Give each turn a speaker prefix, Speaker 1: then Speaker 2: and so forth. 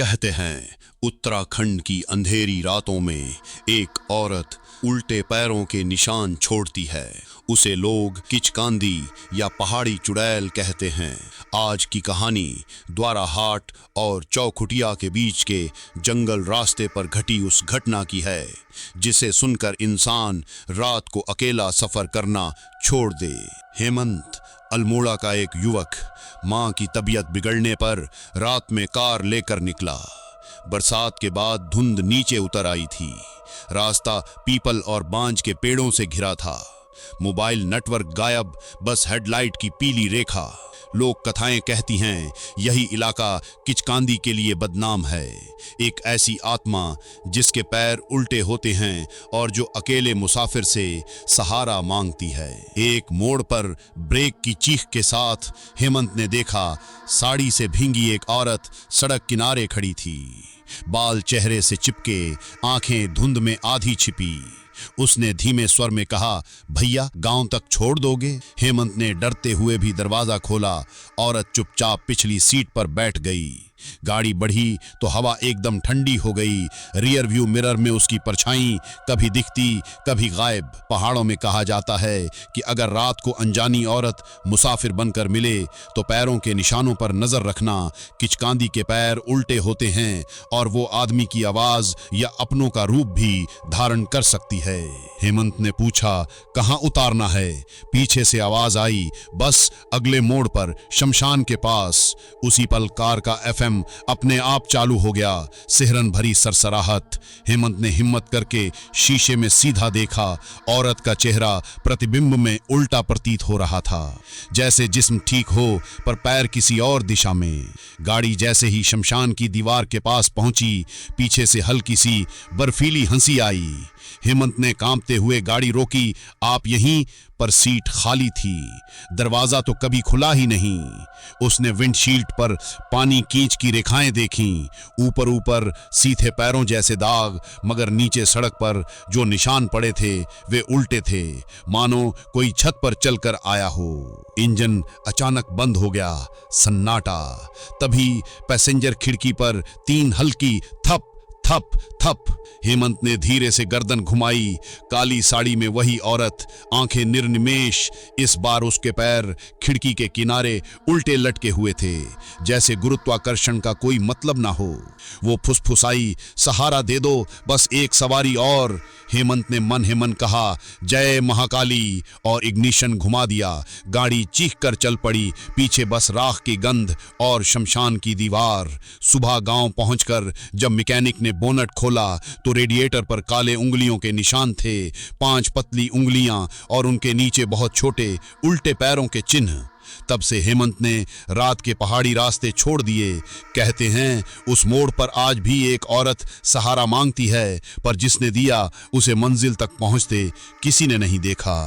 Speaker 1: कहते हैं उत्तराखंड की अंधेरी रातों में एक औरत उल्टे पैरों के निशान छोड़ती है। उसे लोग किचकांदी या पहाड़ी चुड़ैल कहते हैं। आज की कहानी द्वाराहाट और चौखुटिया के बीच के जंगल रास्ते पर घटी उस घटना की है जिसे सुनकर इंसान रात को अकेला सफर करना छोड़ दे। हेमंत अल्मोड़ा का एक युवक मां की तबीयत बिगड़ने पर रात में कार लेकर निकला। बरसात के बाद धुंध नीचे उतर आई थी। रास्ता पीपल और बांज के पेड़ों से घिरा था। मोबाइल नेटवर्क गायब, बस हेडलाइट की पीली रेखा। लोग कथाएं कहती हैं यही इलाका किचकांदी के लिए बदनाम है। एक ऐसी आत्मा जिसके पैर उल्टे होते हैं और जो अकेले मुसाफिर से सहारा मांगती है। एक मोड़ पर ब्रेक की चीख के साथ हेमंत ने देखा साड़ी से भींगी एक औरत सड़क किनारे खड़ी थी। बाल चेहरे से चिपके, आंखें धुंध में आधी छिपी। उसने धीमे स्वर में कहा, भैया गांव तक छोड़ दोगे? हेमंत ने डरते हुए भी दरवाजा खोला। औरत चुपचाप पिछली सीट पर बैठ गई। गाड़ी बढ़ी तो हवा एकदम ठंडी हो गई। रियर व्यू मिरर में उसकी परछाई कभी दिखती कभी गायब। पहाड़ों में कहा जाता है कि अगर रात को अनजानी औरत मुसाफिर बनकर मिले तो पैरों के निशानों पर नजर रखना। किचकांदी के पैर उल्टे होते हैं और वो आदमी की आवाज या अपनों का रूप भी धारण कर सकती है। हेमंत ने पूछा, कहाँ उतारना है? पीछे से आवाज आई, बस अगले मोड़ पर, शमशान के पास। उसी पल कार का एफएम अपने आप चालू हो गया। सिहरन भरी सरसराहट। हेमंत ने हिम्मत करके शीशे में सीधा देखा। औरत का चेहरा प्रतिबिंब में उल्टा प्रतीत हो रहा था, जैसे जिस्म ठीक हो पर पैर किसी और दिशा में। गाड़ी जैसे ही शमशान की दीवार के पास पहुंची, पीछे से हल्की सी बर्फीली हंसी आई। हेमंत ने कांपते हुए गाड़ी रोकी। आप यहीं? पर सीट खाली थी। दरवाजा तो कभी खुला ही नहीं। उसने विंडशील्ड पर पानी कींच की रेखाएं देखीं। ऊपर ऊपर सीधे पैरों जैसे दाग, मगर नीचे सड़क पर जो निशान पड़े थे वे उल्टे थे, मानो कोई छत पर चलकर आया हो। इंजन अचानक बंद हो गया। सन्नाटा। तभी पैसेंजर खिड़की पर 3 हल्की थप थप थप। हेमंत ने धीरे से गर्दन घुमाई। काली साड़ी में वही औरत, आंखें निर्निमेष। इस बार उसके पैर खिड़की के किनारे उल्टे लटके हुए थे, जैसे गुरुत्वाकर्षण का कोई मतलब ना हो। वो फुसफुसाई, सहारा दे दो, बस एक सवारी और। हेमंत ने मन ही मन कहा, जय महाकाली, और इग्निशन घुमा दिया। गाड़ी चीख कर चल पड़ी। पीछे बस राख की गंध और शमशान की दीवार। सुबह गांव पहुंचकर जब मैकेनिक ने बोनट खोला तो रेडिएटर पर काले उंगलियों के निशान थे। 5 पतली उंगलियां और उनके नीचे बहुत छोटे उल्टे पैरों के चिन्ह। तब से हेमंत ने रात के पहाड़ी रास्ते छोड़ दिए। कहते हैं उस मोड़ पर आज भी एक औरत सहारा मांगती है, पर जिसने दिया उसे मंजिल तक पहुंचते किसी ने नहीं देखा।